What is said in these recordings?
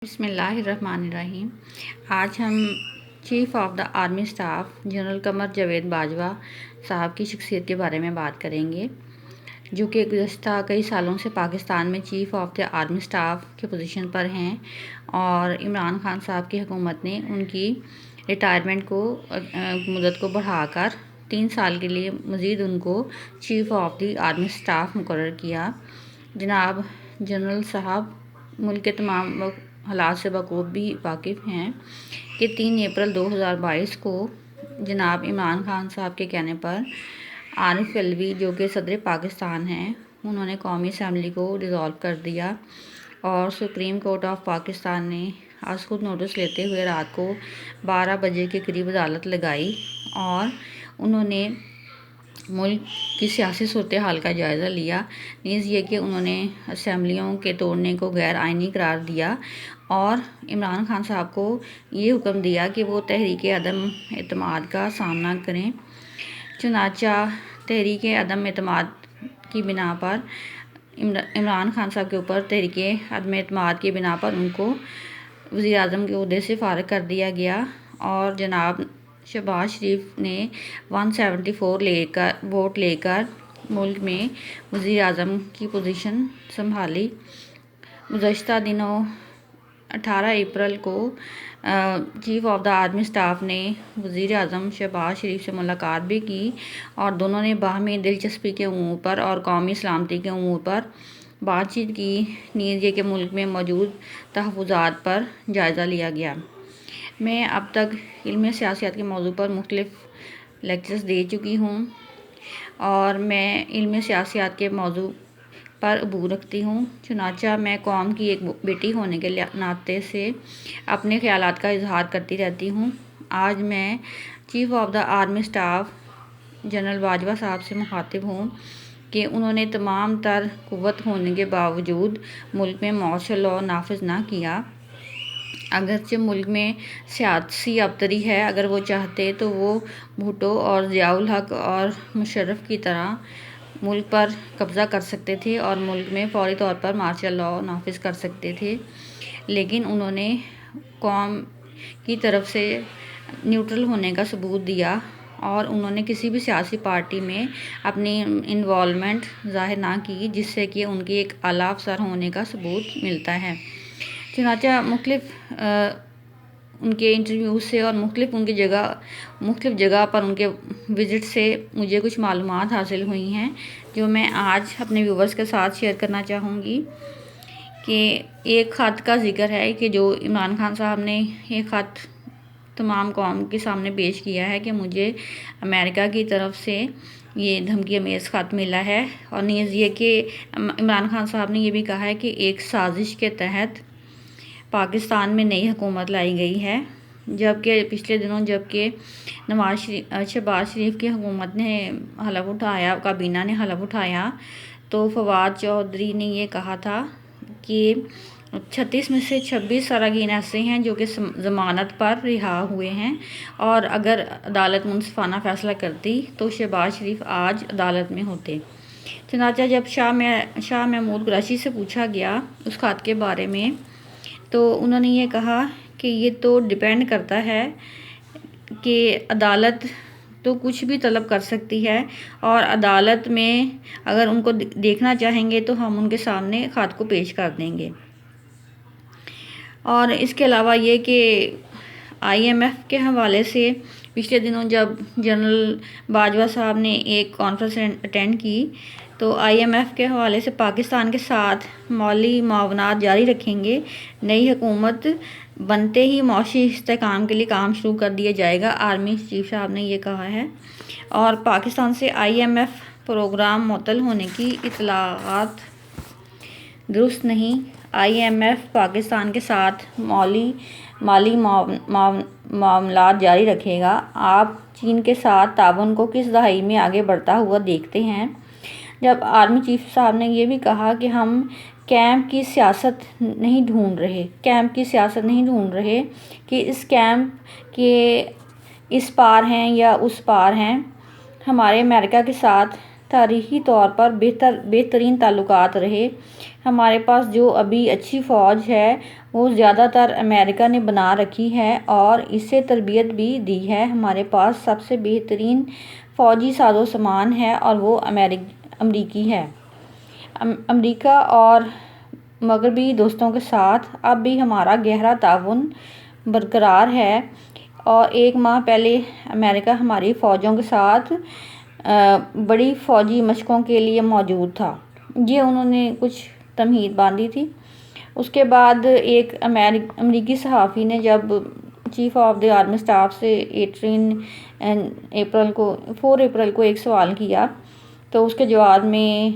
بسم اللہ الرحمن الرحیم۔ آج ہم chief of the army staff general Qamar Javed Bajwa صاحب کی شخصیت کے بارے میں بات کریں گے، جو کہ گزشتہ کئی سالوں سے پاکستان میں chief of the army staff کے پوزیشن پر ہیں، اور عمران خان صاحب کی حکومت نے ان کی ریٹائرمنٹ کو مدت کو بڑھا کر 3 سال کے لیے مزید ان کو chief of the army staff مقرر کیا۔ جناب جنرل صاحب ملک کے تمام حالات سے بخوبی واقف ہیں کہ 3 اپریل 2022 کو جناب عمران خان صاحب کے کہنے پر عارف علوی، جو کہ صدر پاکستان ہیں، انہوں نے قومی اسمبلی کو ڈیزالو کر دیا، اور سپریم کورٹ آف پاکستان نے از خود نوٹس لیتے ہوئے رات کو 12 بجے کے قریب عدالت لگائی، اور انہوں نے ملک کی سیاسی صورتحال کا جائزہ لیا، نیز یہ کہ انہوں نے اسمبلیوں کے توڑنے کو غیر آئینی قرار دیا، اور عمران خان صاحب کو یہ حکم دیا کہ وہ تحریک عدم اعتماد کا سامنا کریں۔ چنانچہ تحریک عدم اعتماد کی بنا پر عمران خان صاحب کے اوپر تحریک عدم اعتماد کی بنا پر ان کو وزیر اعظم کے عہدے سے فارغ کر دیا گیا، اور جناب شہباز شریف نے 174 ووٹ لے کر ملک میں وزیر اعظم کی پوزیشن سنبھالی۔ گزشتہ دنوں 18 اپریل کو chief of the army staff نے وزیر اعظم شہباز شریف سے ملاقات بھی کی، اور دونوں نے باہمی دلچسپی کے امور پر اور قومی سلامتی کے امور پر بات چیت کی، نیز یہ کہ ملک میں موجود تحفظات پر جائزہ لیا گیا۔ میں اب تک علم سیاست کے موضوع پر مختلف لیکچرز دے چکی ہوں، اور میں علم سیاست کے موضوع پر عبور رکھتی ہوں، چنانچہ میں قوم کی ایک بیٹی ہونے کے ناطے سے اپنے خیالات کا اظہار کرتی رہتی ہوں۔ آج میں chief of the army staff general Bajwa صاحب سے مخاطب ہوں کہ انہوں نے تمام تر قوت ہونے کے باوجود ملک میں مارشل لاء نافذ نہ کیا۔ اگرچہ ملک میں سیاسی ابتری ہے، اگر وہ چاہتے تو وہ بھٹو اور ضیاء الحق اور مشرف کی طرح ملک پر قبضہ کر سکتے تھے اور ملک میں فوری طور پر مارشل لاء نافذ کر سکتے تھے، لیکن انہوں نے قوم کی طرف سے نیوٹرل ہونے کا ثبوت دیا، اور انہوں نے کسی بھی سیاسی پارٹی میں اپنی انوالومنٹ ظاہر نہ کی، جس سے کہ ان کی ایک اعلیٰ افسر ہونے کا ثبوت ملتا ہے۔ چنانچہ مختلف ان کے انٹرویوز سے اور مختلف جگہ پر ان کے وزٹ سے مجھے کچھ معلومات حاصل ہوئی ہیں، جو میں آج اپنے ویورز کے ساتھ شیئر کرنا چاہوں گی۔ کہ ایک خط کا ذکر ہے کہ جو عمران خان صاحب نے ایک خط تمام قوم کے سامنے پیش کیا ہے کہ مجھے امریکہ کی طرف سے یہ دھمکی امیز خط ملا ہے، اور نیز یہ کہ عمران خان صاحب نے یہ بھی کہا ہے کہ ایک سازش کے تحت پاکستان میں نئی حکومت لائی گئی ہے، جبکہ پچھلے دنوں شہباز شریف کی حکومت نے حلف اٹھایا، کابینہ نے حلف اٹھایا، تو فواد چودھری نے یہ کہا تھا کہ 36 میں سے 26 اراکین ایسے ہیں جو کہ ضمانت پر رہا ہوئے ہیں، اور اگر عدالت منصفانہ فیصلہ کرتی تو شہباز شریف آج عدالت میں ہوتے۔ چنانچہ جب شاہ محمود قریشی سے پوچھا گیا اس خط کے بارے میں، تو انہوں نے یہ کہا کہ یہ تو ڈیپینڈ کرتا ہے کہ عدالت تو کچھ بھی طلب کر سکتی ہے، اور عدالت میں اگر ان کو دیکھنا چاہیں گے تو ہم ان کے سامنے خط کو پیش کر دیں گے۔ اور اس کے علاوہ یہ کہ IMF کے حوالے سے پچھلے دنوں جب جنرل باجوہ صاحب نے ایک کانفرنس اٹینڈ کی، تو IMF کے حوالے سے پاکستان کے ساتھ مالی معاونات جاری رکھیں گے، نئی حکومت بنتے ہی معاشی استحکام کے لیے کام شروع کر دیا جائے گا، آرمی چیف صاحب نے یہ کہا ہے، اور پاکستان سے IMF پروگرام معطل ہونے کی اطلاعات درست نہیں۔ IMF پاکستان کے ساتھ مالی معاملات جاری رکھے گا۔ آپ چین کے ساتھ تعاون کو کس دہائی میں آگے بڑھتا ہوا دیکھتے ہیں؟ جب آرمی چیف صاحب نے یہ بھی کہا کہ ہم کیمپ کی سیاست نہیں ڈھونڈ رہے کہ اس کیمپ کے اس پار ہیں یا اس پار ہیں، ہمارے امریکہ کے ساتھ تاریخی طور پر بہترین تعلقات رہے، ہمارے پاس جو ابھی اچھی فوج ہے وہ زیادہ تر امریکہ نے بنا رکھی ہے اور اسے تربیت بھی دی ہے۔ ہمارے پاس سب سے بہترین فوجی ساز و سامان ہے اور وہ امریکی ہے۔ امریکہ اور مغربی دوستوں کے ساتھ اب بھی ہمارا گہرا تعاون برقرار ہے اور 1 ماہ پہلے امریکہ ہماری فوجوں کے ساتھ بڑی فوجی مشقوں کے لیے موجود تھا۔ یہ انہوں نے کچھ تمہید باندھی تھی۔ اس کے بعد ایک امریکی صحافی نے جب chief of the army staff سے 4 اپریل کو ایک سوال کیا تو اس کے جواب میں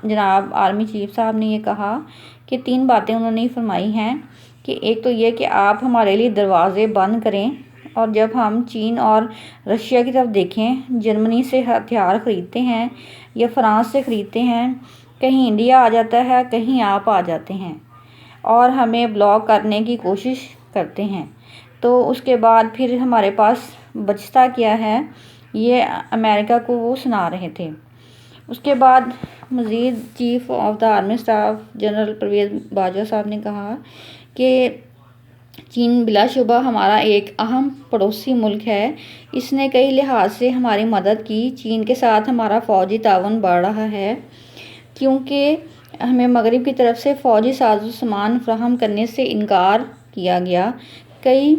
جناب آرمی چیف صاحب نے یہ کہا کہ 3 باتیں انہوں نے فرمائی ہیں کہ ایک تو یہ کہ آپ ہمارے لیے دروازے بند کریں، اور جب ہم چین اور رشیا کی طرف دیکھیں، جرمنی سے ہتھیار خریدتے ہیں یا فرانس سے خریدتے ہیں، کہیں انڈیا آ جاتا ہے، کہیں آپ آ جاتے ہیں اور ہمیں بلاک کرنے کی کوشش کرتے ہیں، تو اس کے بعد پھر ہمارے پاس بچتا کیا ہے، یہ امریکہ کو وہ سنا رہے تھے۔ اس کے بعد مزید chief of the army staff general Pervez Bajwa صاحب نے کہا کہ چین بلا شبہ ہمارا ایک اہم پڑوسی ملک ہے، اس نے کئی لحاظ سے ہماری مدد کی۔ چین کے ساتھ ہمارا فوجی تعاون بڑھ رہا ہے کیونکہ ہمیں مغرب کی طرف سے فوجی ساز و سامان فراہم کرنے سے انکار کیا گیا۔ کئی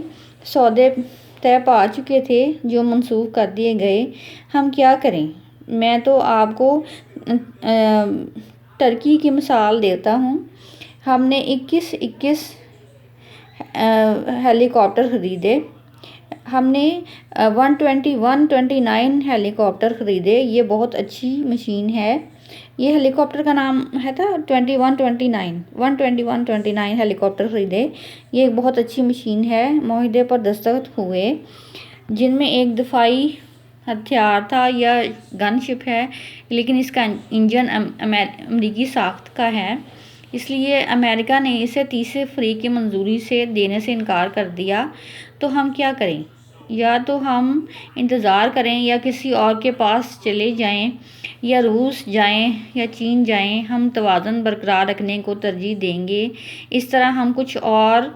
سودے طے پا چکے تھے جو منسوخ کر دیے گئے۔ ہم کیا کریں؟ میں تو آپ کو ترکی کی مثال دیتا ہوں۔ ہم نے 21 ہیلی کاپٹر خریدے، ہم نے 129 ہیلی کاپٹر خریدے۔ یہ بہت اچھی مشین ہے۔ یہ ہیلی کاپٹر کا نام ہے تھا 129 ہیلی کاپٹر خریدے۔ یہ ایک بہت اچھی مشین ہے۔ معاہدے پر دستخط ہوئے جن میں ایک دفاعی ہتھیار تھا یا گن شپ ہے، لیکن اس کا انجن امریکی ساخت کا ہے، اس لیے امریکہ نے اسے تیسرے فریق کی منظوری سے دینے سے انکار کر دیا۔ تو ہم کیا کریں؟ یا تو ہم انتظار کریں یا کسی اور کے پاس چلے جائیں، یا روس جائیں یا چین جائیں۔ ہم توازن برقرار رکھنے کو ترجیح دیں گے۔ اس طرح ہم کچھ اور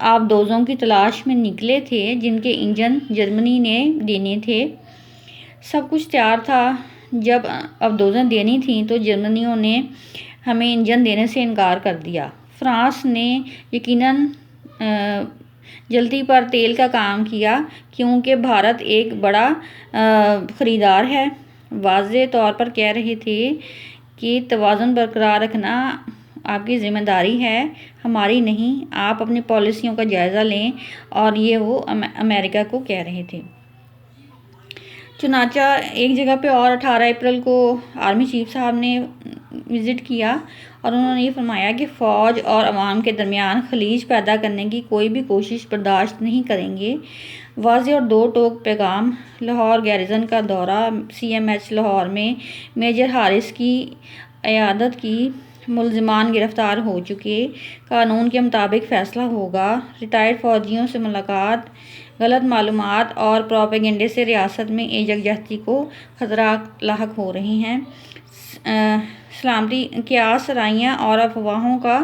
آبدوزوں کی تلاش میں نکلے تھے جن کے انجن جرمنی نے دینے تھے۔ سب کچھ تیار تھا۔ جب آبدوزیں دینی تھیں تو جرمنیوں نے ہمیں انجن دینے سے انکار کر دیا۔ فرانس نے یقیناً جلدی پر تیل کا کام کیا کیونکہ بھارت ایک بڑا خریدار ہے۔ واضح طور پر کہہ رہے تھے کہ توازن برقرار رکھنا آپ کی ذمہ داری ہے، ہماری نہیں۔ آپ اپنی پالیسیوں کا جائزہ لیں، اور یہ وہ امریکہ کو کہہ رہے تھے۔ چنانچہ ایک جگہ پہ اور 18 اپریل کو آرمی چیف صاحب نے وزٹ کیا اور انہوں نے یہ فرمایا کہ فوج اور عوام کے درمیان خلیج پیدا کرنے کی کوئی بھی کوشش برداشت نہیں کریں گے۔ واضح اور دو ٹوک پیغام۔ لاہور گیریزن کا دورہ۔ CMH لاہور میں میجر حارث کی عیادت کی۔ ملزمان گرفتار ہو چکے۔ قانون کے مطابق فیصلہ ہوگا۔ ریٹائرڈ فوجیوں سے ملاقات۔ غلط معلومات اور پروپیگنڈے سے ریاست میں یکجہتی کو خطرات لاحق ہو رہی ہیں۔ سلامتی قیاس رائیاں اور افواہوں کا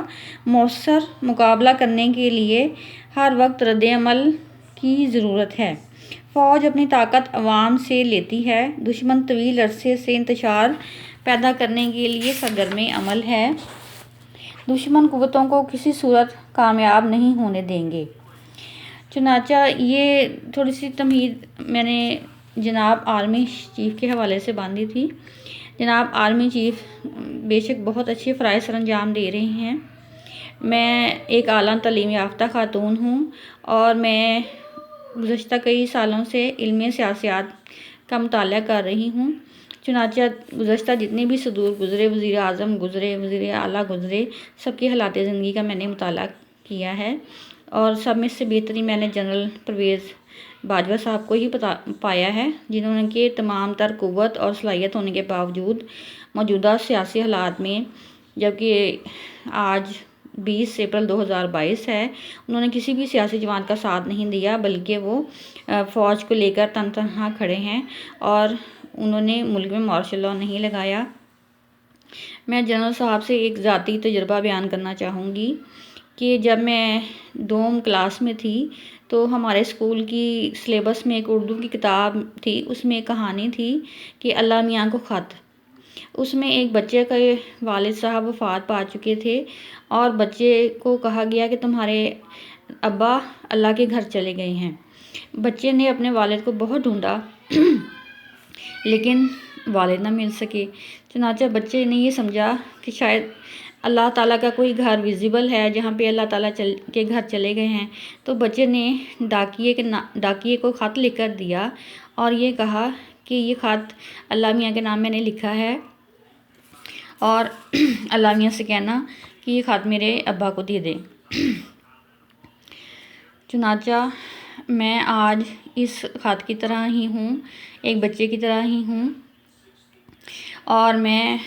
مؤثر مقابلہ کرنے کے لیے ہر وقت رد عمل کی ضرورت ہے۔ فوج اپنی طاقت عوام سے لیتی ہے۔ دشمن طویل عرصے سے انتشار پیدا کرنے کے لیے سرگرم عمل ہے۔ دشمن قوتوں کو کسی صورت کامیاب نہیں ہونے دیں گے۔ چنانچہ یہ تھوڑی سی تمہید میں نے جناب آرمی چیف کے حوالے سے باندھی تھی۔ جناب آرمی چیف بے شک بہت اچھے فرائض سر انجام دے رہے ہیں۔ میں ایک اعلیٰ تعلیم یافتہ خاتون ہوں اور میں گزشتہ کئی سالوں سے علم سیاسیات کا مطالعہ کر رہی ہوں۔ چنانچہ گزشتہ جتنے بھی صدور گزرے، وزیر اعظم گزرے، وزیر اعلیٰ گزرے، سب کی حالات زندگی کا میں نے مطالعہ کیا ہے، اور سب میں سے بہترین میں نے جنرل پرویز باجوہ صاحب کو ہی پایا ہے، جنہوں نے کہ تمام تر قوت اور صلاحیت ہونے کے باوجود موجودہ سیاسی حالات میں، جبکہ آج 20 اپریل 2022 ہے، انہوں نے کسی بھی سیاسی جماعت کا ساتھ نہیں دیا، بلکہ وہ فوج کو لے کر تنہا کھڑے ہیں اور انہوں نے ملک میں مارشل لاء نہیں لگایا۔ میں جنرل صاحب سے ایک ذاتی تجربہ بیان کرنا چاہوں گی۔ کہ جب میں دوم کلاس میں تھی تو ہمارے اسکول کی سلیبس میں ایک اردو کی کتاب تھی، اس میں ایک کہانی تھی کہ اللہ میاں کو خط۔ اس میں ایک بچے کے والد صاحب وفات پا چکے تھے اور بچے کو کہا گیا کہ تمہارے ابا اللہ کے گھر چلے گئے ہیں۔ بچے نے اپنے والد کو بہت ڈھونڈا لیکن والد نہ مل سکے۔ چنانچہ بچے نے یہ سمجھا کہ شاید اللہ تعالیٰ کا کوئی گھر ویزیبل ہے جہاں پہ اللہ تعالیٰ کے گھر چلے گئے ہیں، تو بچے نے ڈاکیے کو خط لکھ کر دیا اور یہ کہا کہ یہ خط اللہ میاں کے نام میں نے لکھا ہے اور اللہ میاں سے کہنا کہ یہ خط میرے ابا کو دے دیں۔ چنانچہ میں آج اس خط کی طرح ہی ہوں، ایک بچے کی طرح ہی ہوں، اور میں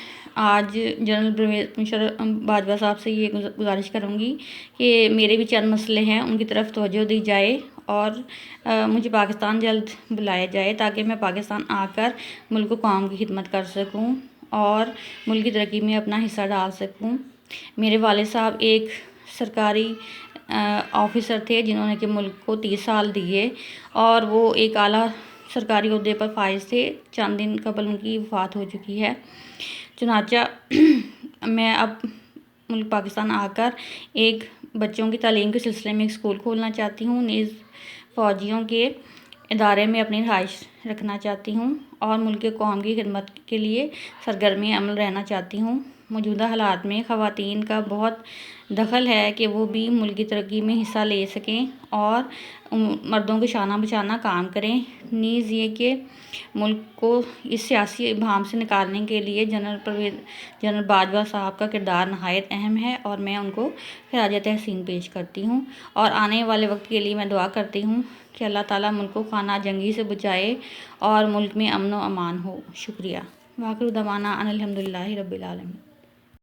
آج جنرل پرویز مشرف باجوہ صاحب سے یہ گزارش کروں گی کہ میرے بھی چند مسئلے ہیں، ان کی طرف توجہ دی جائے اور مجھے پاکستان جلد بلایا جائے تاکہ میں پاکستان آ کر ملک و قوم کی خدمت کر سکوں اور ملک کی ترقی میں اپنا حصہ ڈال سکوں۔ میرے والد صاحب ایک سرکاری آفیسر تھے جنہوں نے کہ ملک کو 30 سال دیے اور وہ ایک اعلیٰ سرکاری عہدے پر فائز تھے۔ چند دن قبل ان کی وفات ہو چکی ہے۔ چنانچہ میں اب ملک پاکستان آ کر ایک بچوں کی تعلیم کے سلسلے میں ایک اسکول کھولنا چاہتی ہوں، نیز فوجیوں کے ادارے میں اپنی رہائش رکھنا چاہتی ہوں اور ملک قوم کی خدمت کے لیے سرگرم عمل رہنا چاہتی ہوں۔ موجودہ حالات میں خواتین کا بہت دخل ہے کہ وہ بھی ملک کی ترقی میں حصہ لے سکیں اور مردوں کے شانہ بشانہ کام کریں۔ نیز یہ کہ ملک کو اس سیاسی ابہام سے نکالنے کے لیے جنرل باجوہ صاحب کا کردار نہایت اہم ہے اور میں ان کو خراج تحسین پیش کرتی ہوں اور آنے والے وقت کے لیے میں دعا کرتی ہوں کہ اللہ تعالیٰ ملک کو خانہ جنگی سے بچائے اور ملک میں امن و امان ہو۔ شکریہ۔ وآخر دعوانا ان الحمدللہ رب العالمین۔